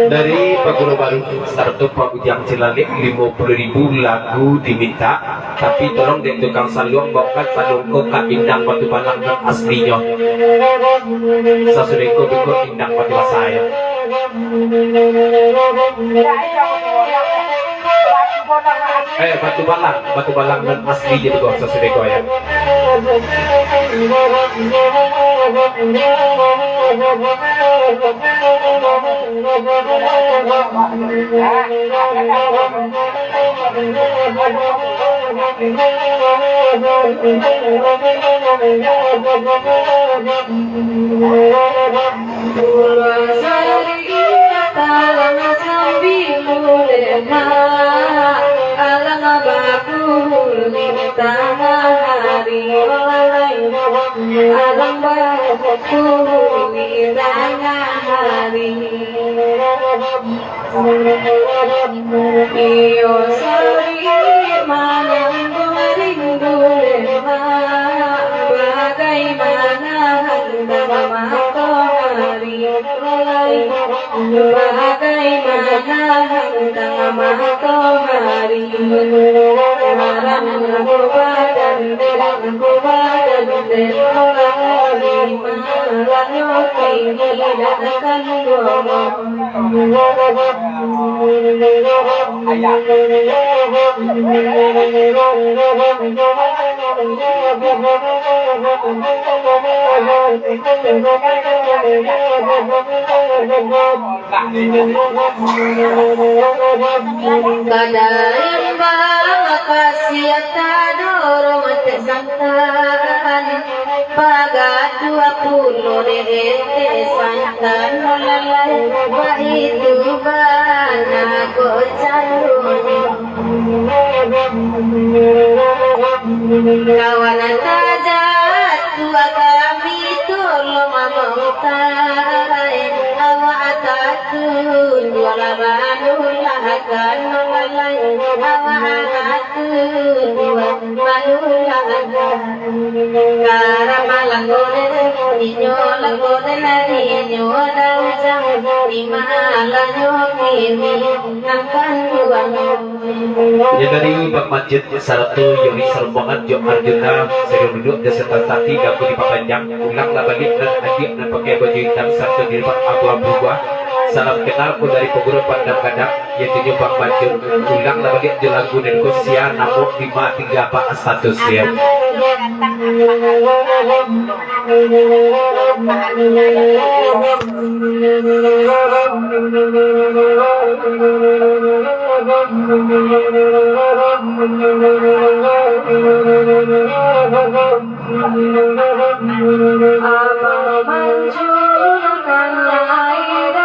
Dari Paguro Baru Sarto Pak Ujang Cilalek 50.000 lagu diminta, tapi tolong dek tukang saluang bawakan salungko Kak Indang Batu Balang dan aslinya. Sasudeko beko Indang Batu Basaya. Batu Balang dan asli jadi kok sasudeko ya. Kadayan bang kasiata dorong tesantan pagat 20 dete santan lalai wa itu bana kawanan tajat tua kami tolong mamautai awa atatun wala manulahakan lalai awa atatun manulahakan karamalang goden ninyo lang goden na ninyo daw sa imala nyo kini ng kanuwang. Ya dari Bak Masjid Saratu Yoni Sermongan Jo Arjuna Seri duduk dan serta tati gaku di papanjang ulang lah balik dan adik dan pakai baju hitam satu di depan abu-abu gua Salam kenal ku dari peguru pandang kadang yaitu nyubang baju ulang lah balik di lagu Negosia namun 53 pak status ya. Abang manjurkan air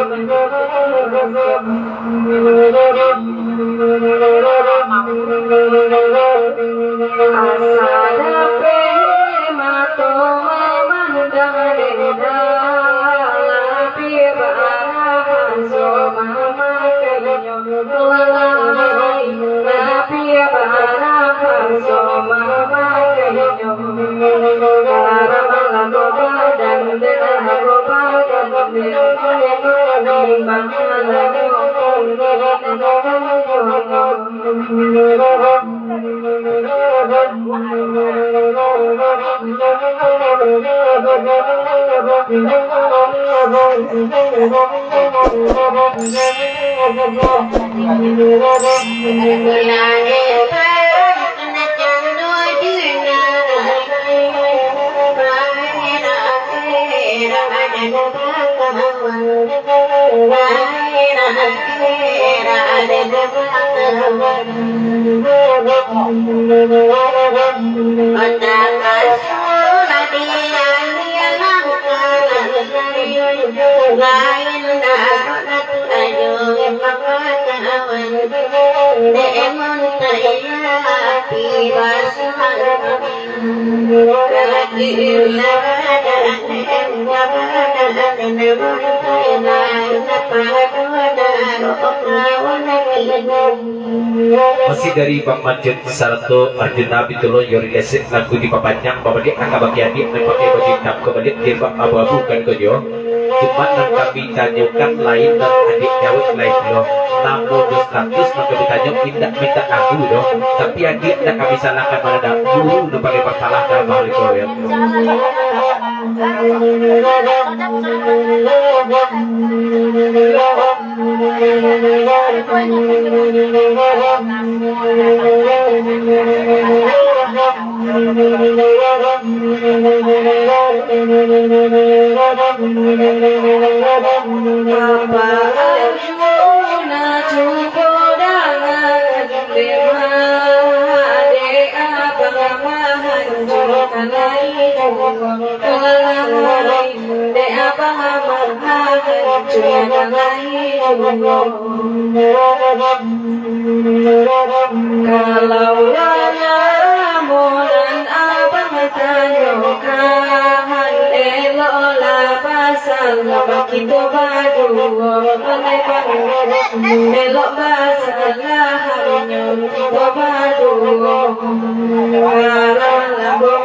minta Masih dari Bang Majid Sarto Arjuna Bitulo Yori Lesik lagu di papanjang babalik angka bagi adik dan pakai baju hitam kebalik di bak abu-abu kan kojo. Cuma yang kami tanyakan lain dan adik jauh lain loh. Namun dos status maka ditanya tidak minta aku dong. Tapi adik tidak kami salahkan pada guru udah pakai masalah dalam hal itu ya. Kalau lamunan abang tanyokan elola pasal begitu badu menekan elok basalah hanya badu karena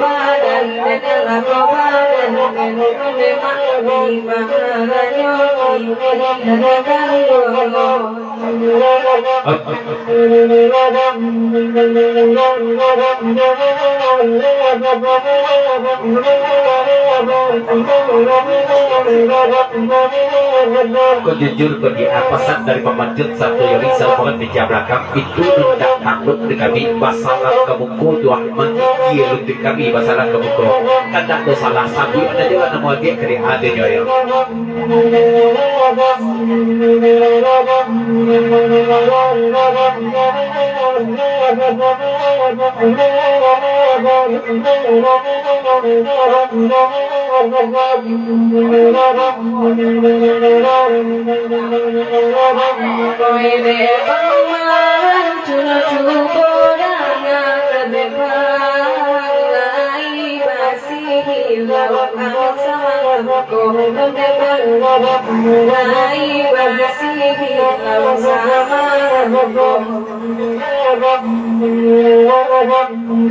badan dan badan menemak di mahalanya Kau jujur kau di apasan dari pemanjat satu yang risau banget di jam belakang itu tidak takut di kami masalah kemuku dua mandi dia di kami masalah kemuku kan tak ada salah satu ada juga nama dia kiri ada joyo.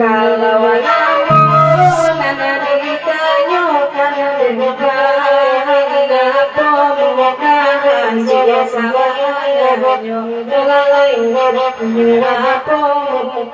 Kalau namun ditanyakan dengan apa mudahan dia salah nyo lalay apong